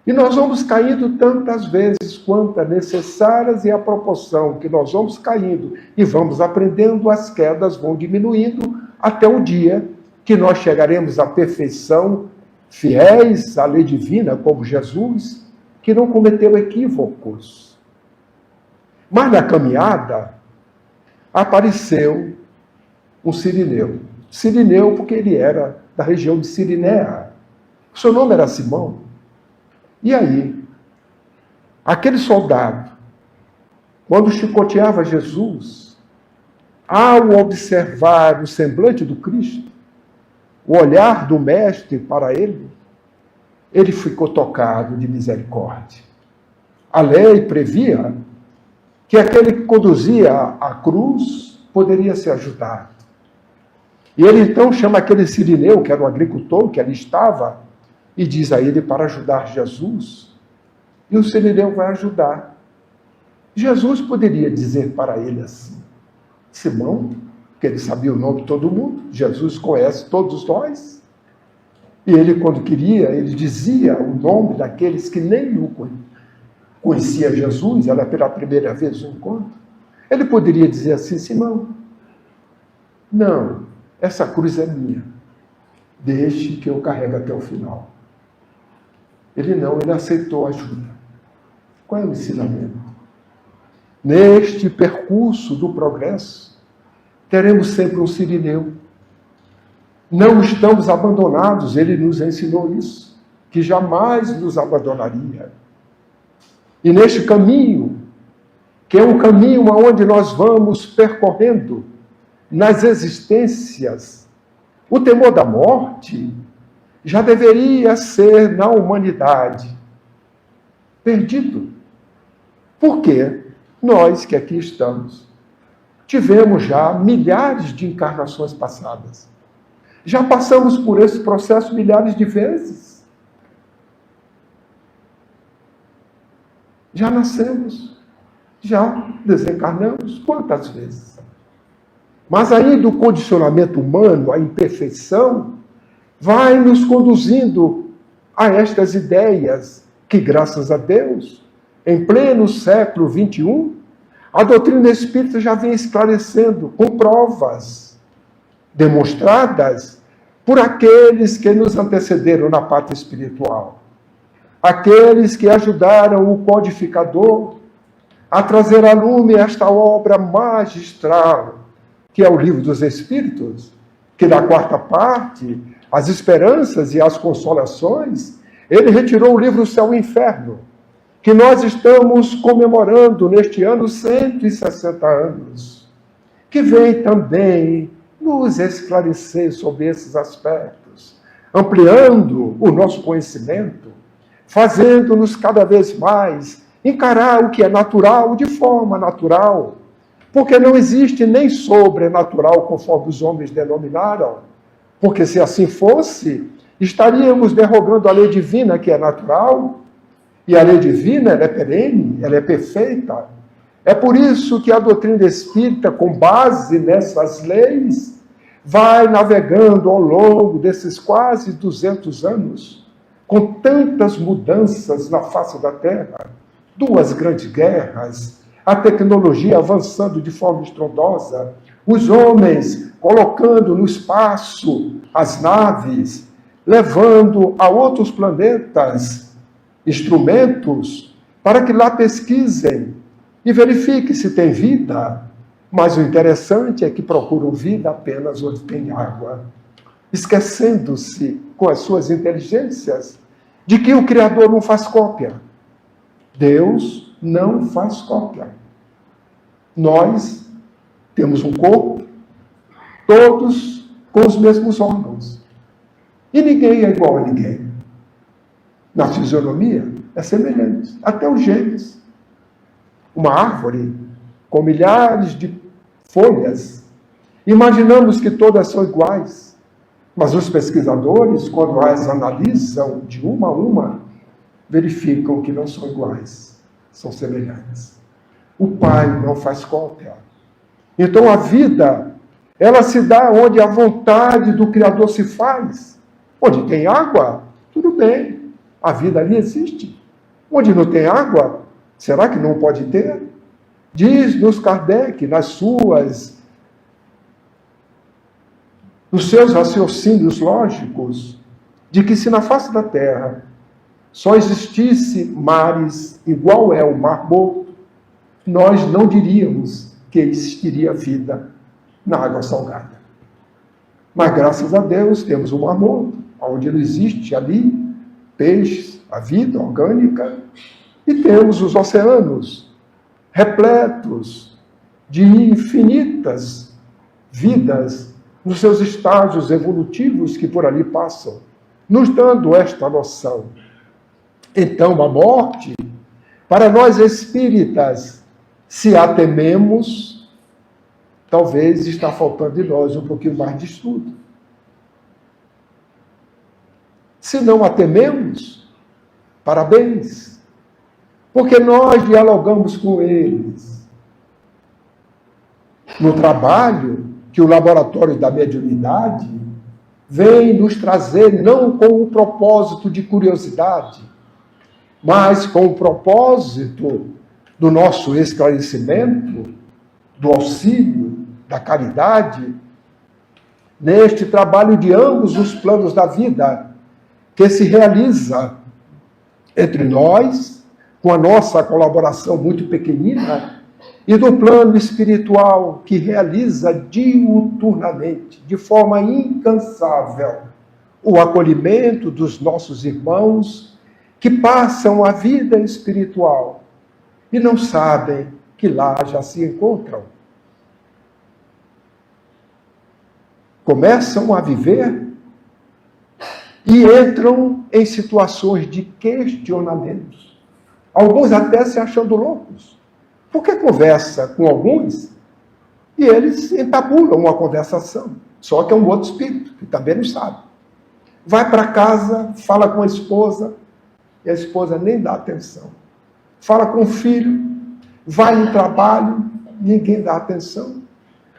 E nós vamos caindo tantas vezes quanto é necessárias e a proporção que nós vamos caindo e vamos aprendendo, as quedas vão diminuindo até o dia que nós chegaremos à perfeição, fiéis à lei divina, como Jesus, que não cometeu equívocos. Mas na caminhada apareceu um sirineu. Sirineu porque ele era da região de Cirinéia. O seu nome era Simão. E aí, aquele soldado, quando chicoteava Jesus, ao observar o semblante do Cristo, o olhar do mestre para ele, ele ficou tocado de misericórdia. A lei previa que aquele que conduzia a cruz poderia ser ajudado. E ele então chama aquele sirineu, que era um agricultor, que ali estava, e diz a ele para ajudar Jesus. E o sirineu vai ajudar. Jesus poderia dizer para ele assim, Simão, que ele sabia o nome de todo mundo, Jesus conhece todos nós, e ele, quando queria, ele dizia o nome daqueles que nem o conhecia Jesus, era pela primeira vez o encontro. Ele poderia dizer assim, Simão, não, essa cruz é minha, deixe que eu carregue até o final. Ele não, ele aceitou a ajuda. Qual é o ensinamento? Neste percurso do progresso, teremos sempre um sirineu. Não estamos abandonados, ele nos ensinou isso, que jamais nos abandonaria. E neste caminho, que é um caminho onde nós vamos percorrendo nas existências, o temor da morte já deveria ser na humanidade perdido. Por quê? Nós que aqui estamos, tivemos já milhares de encarnações passadas. Já passamos por esse processo milhares de vezes. Já nascemos, já desencarnamos quantas vezes? Mas ainda o condicionamento humano, a imperfeição, vai nos conduzindo a estas ideias que, graças a Deus, em pleno século XXI, a doutrina espírita já vem esclarecendo com provas demonstradas por aqueles que nos antecederam na parte espiritual. Aqueles que ajudaram o codificador a trazer à lume esta obra magistral, que é o Livro dos Espíritos, que na quarta parte, as esperanças e as consolações, ele retirou o livro Céu e Inferno, que nós estamos comemorando neste ano 160 anos, que vem também nos esclarecer sobre esses aspectos, ampliando o nosso conhecimento, fazendo-nos cada vez mais encarar o que é natural de forma natural, porque não existe nem sobrenatural, conforme os homens denominaram, porque se assim fosse, estaríamos derrogando a lei divina, que é natural, e a lei divina ela é perene, ela é perfeita. É por isso que a doutrina espírita, com base nessas leis, vai navegando ao longo desses quase 200 anos, com tantas mudanças na face da Terra, 2 grandes guerras, a tecnologia avançando de forma estrondosa, os homens colocando no espaço as naves, levando a outros planetas instrumentos para que lá pesquisem e verifiquem se tem vida. Mas o interessante é que procuram vida apenas onde tem água, esquecendo-se com as suas inteligências de que o Criador não faz cópia. Deus não faz cópia. Nós temos um corpo, todos com os mesmos órgãos. E ninguém é igual a ninguém. Na fisionomia é semelhante, até os genes. Uma árvore com milhares de folhas, imaginamos que todas são iguais, mas os pesquisadores, quando as analisam de uma a uma, verificam que não são iguais, são semelhantes. O Pai não faz cópia. Então a vida, ela se dá onde a vontade do Criador se faz. Onde tem água, tudo bem, a vida ali existe. Onde não tem água, será que não pode ter? Diz-nos Kardec, nos seus raciocínios lógicos, de que se na face da Terra só existisse mares igual é o Mar Morto, nós não diríamos que existiria vida na água salgada. Mas graças a Deus temos o Mar Morto, onde não existe ali peixes, a vida orgânica, e temos os oceanos repletos de infinitas vidas nos seus estágios evolutivos que por ali passam, nos dando esta noção. Então, a morte, para nós espíritas, se a tememos, talvez está faltando de nós um pouquinho mais de estudo. Se não a tememos, parabéns, porque nós dialogamos com eles. No trabalho que o Laboratório da Mediunidade vem nos trazer, não com o propósito de curiosidade, mas com o propósito do nosso esclarecimento, do auxílio, da caridade, neste trabalho de ambos os planos da vida, que se realiza entre nós, com a nossa colaboração muito pequenina, e do plano espiritual que realiza diuturnamente, de forma incansável, o acolhimento dos nossos irmãos que passam a vida espiritual e não sabem que lá já se encontram. Começam a viver e entram em situações de questionamentos. Alguns até se achando loucos. Porque conversa com alguns e eles entabulam uma conversação. Só que é um outro espírito, que também não sabe. Vai para casa, fala com a esposa, e a esposa nem dá atenção. Fala com o filho, vai no trabalho, ninguém dá atenção.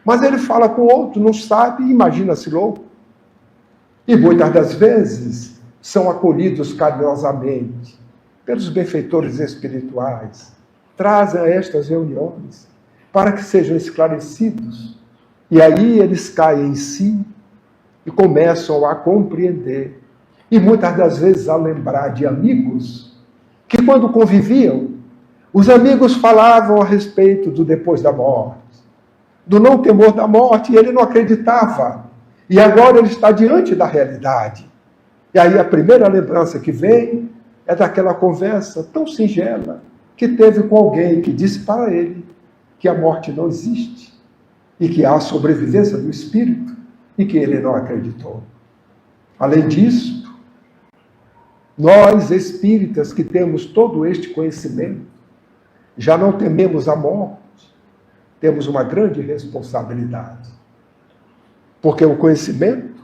Mas ele fala com o outro, não sabe e imagina-se louco. E muitas das vezes são acolhidos carinhosamente pelos benfeitores espirituais. Trazem a estas reuniões para que sejam esclarecidos. E aí eles caem em si e começam a compreender. E muitas das vezes a lembrar de amigos que, quando conviviam, os amigos falavam a respeito do depois da morte, do não temor da morte, e ele não acreditava. E agora ele está diante da realidade. E aí a primeira lembrança que vem é daquela conversa tão singela que teve com alguém que disse para ele que a morte não existe e que há a sobrevivência do espírito e que ele não acreditou. Além disso, nós espíritas que temos todo este conhecimento, já não tememos a morte, temos uma grande responsabilidade. Porque o conhecimento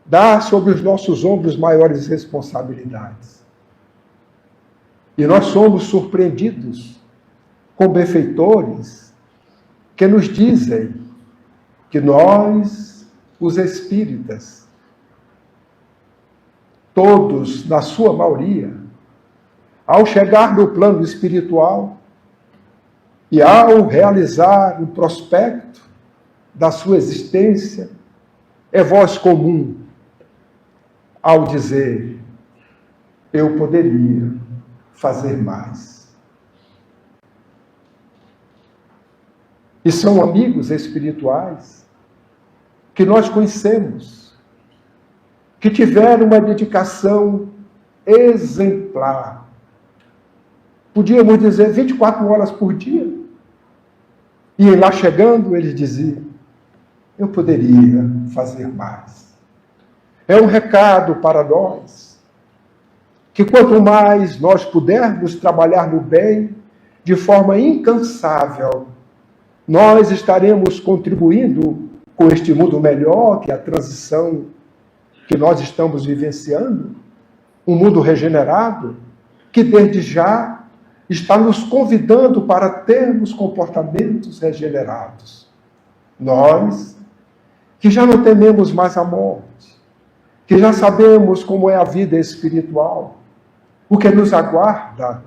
dá sobre os nossos ombros maiores responsabilidades. E nós somos surpreendidos com benfeitores que nos dizem que nós, os espíritas, todos, na sua maioria, ao chegar no plano espiritual e ao realizar o prospecto da sua existência, é voz comum ao dizer: eu poderia fazer mais. E são amigos espirituais que nós conhecemos, que tiveram uma dedicação exemplar. Podíamos dizer 24 horas por dia. E lá chegando, eles diziam: eu poderia fazer mais. É um recado para nós, que quanto mais nós pudermos trabalhar no bem, de forma incansável, nós estaremos contribuindo com este mundo melhor, que é a transição que nós estamos vivenciando, um mundo regenerado, que desde já está nos convidando para termos comportamentos regenerados. Nós, que já não tememos mais a morte, que já sabemos como é a vida espiritual, o que nos aguarda,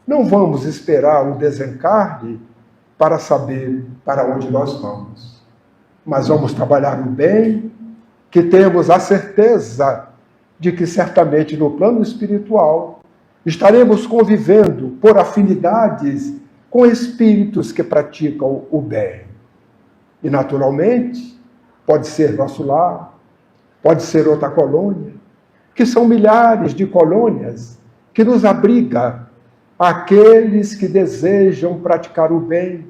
não vamos esperar o desencarne para saber para onde nós vamos. Mas vamos trabalhar no bem, que temos a certeza de que certamente no plano espiritual estaremos convivendo por afinidades com espíritos que praticam o bem. E naturalmente, pode ser nosso lar, pode ser outra colônia, que são milhares de colônias que nos abriga aqueles que desejam praticar o bem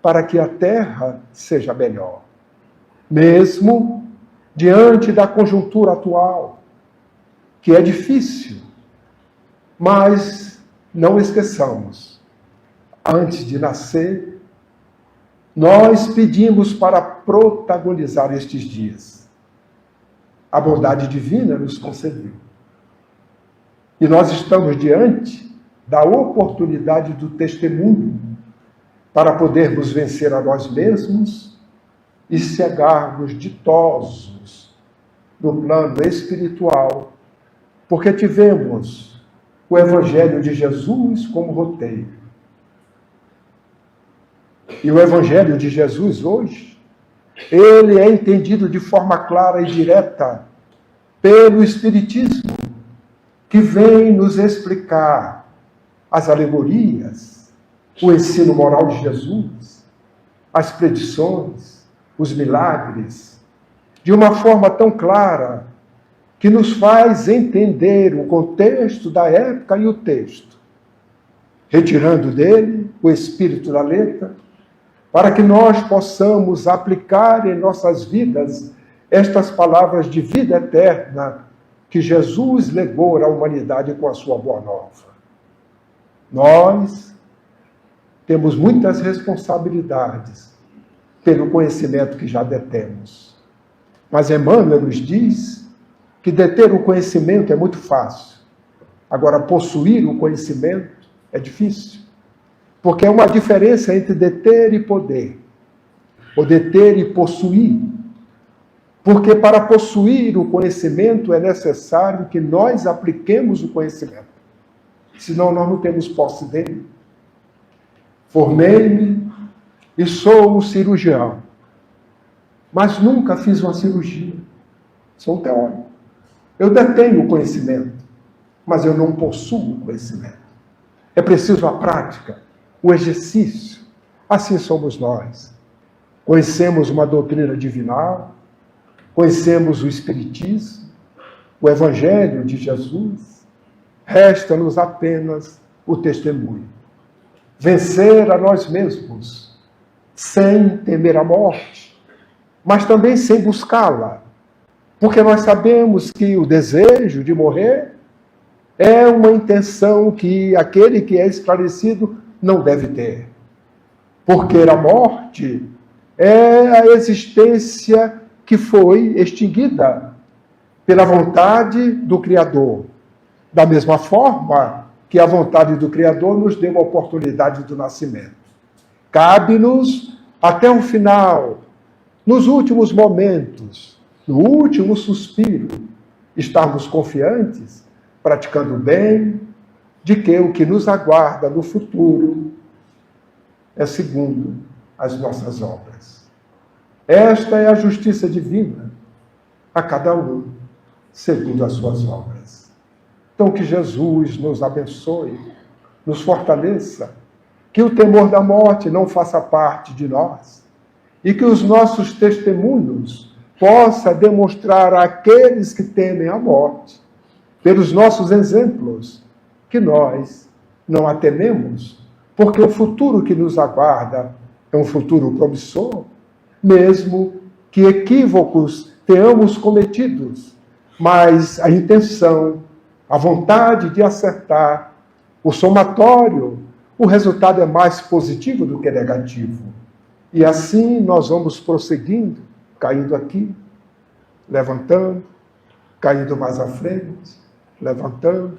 para que a terra seja melhor. Mesmo diante da conjuntura atual, que é difícil, mas não esqueçamos, antes de nascer, nós pedimos para protagonizar estes dias. A bondade divina nos concedeu. E nós estamos diante da oportunidade do testemunho para podermos vencer a nós mesmos e chegarmos ditosos no plano espiritual, porque tivemos o Evangelho de Jesus como roteiro. E o Evangelho de Jesus hoje, ele é entendido de forma clara e direta pelo Espiritismo, que vem nos explicar as alegorias, o ensino moral de Jesus, as predições, os milagres, de uma forma tão clara que nos faz entender o contexto da época e o texto, retirando dele o espírito da letra, para que nós possamos aplicar em nossas vidas estas palavras de vida eterna que Jesus legou à humanidade com a sua boa nova. Nós temos muitas responsabilidades pelo conhecimento que já detemos. Mas Emmanuel nos diz que deter o conhecimento é muito fácil. Agora, possuir o conhecimento é difícil. Porque é uma diferença entre deter e poder. poder ter e possuir. Porque para possuir o conhecimento é necessário que nós apliquemos o conhecimento. Senão nós não temos posse dele. Formei-me e sou um cirurgião, mas nunca fiz uma cirurgia. Sou um teórico. Eu detenho o conhecimento, mas eu não possuo o conhecimento. É preciso a prática, o exercício. Assim somos nós. Conhecemos uma doutrina divinal, conhecemos o Espiritismo, o Evangelho de Jesus. Resta-nos apenas o testemunho. Vencer a nós mesmos, sem temer a morte, mas também sem buscá-la. Porque nós sabemos que o desejo de morrer é uma intenção que aquele que é esclarecido não deve ter. Porque a morte é a existência que foi extinguida pela vontade do Criador. Da mesma forma que a vontade do Criador nos deu a oportunidade do nascimento. Cabe-nos, até o final, nos últimos momentos, no último suspiro, estarmos confiantes, praticando o bem, de que o que nos aguarda no futuro é segundo as nossas obras. Esta é a justiça divina, a cada um, segundo as suas obras. Então, que Jesus nos abençoe, nos fortaleça, que o temor da morte não faça parte de nós e que os nossos testemunhos possam demonstrar àqueles que temem a morte, pelos nossos exemplos, que nós não a tememos, porque o futuro que nos aguarda é um futuro promissor, mesmo que equívocos tenhamos cometidos, mas a intenção, a vontade de acertar, o somatório, o resultado é mais positivo do que negativo. E assim nós vamos prosseguindo, caindo aqui, levantando, caindo mais à frente, levantando,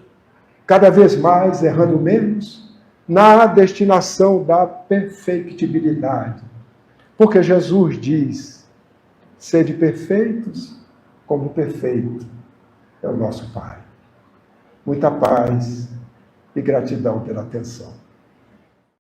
cada vez mais errando menos, na destinação da perfectibilidade. Porque Jesus diz, sede perfeitos, como perfeito é o nosso Pai. Muita paz e gratidão pela atenção.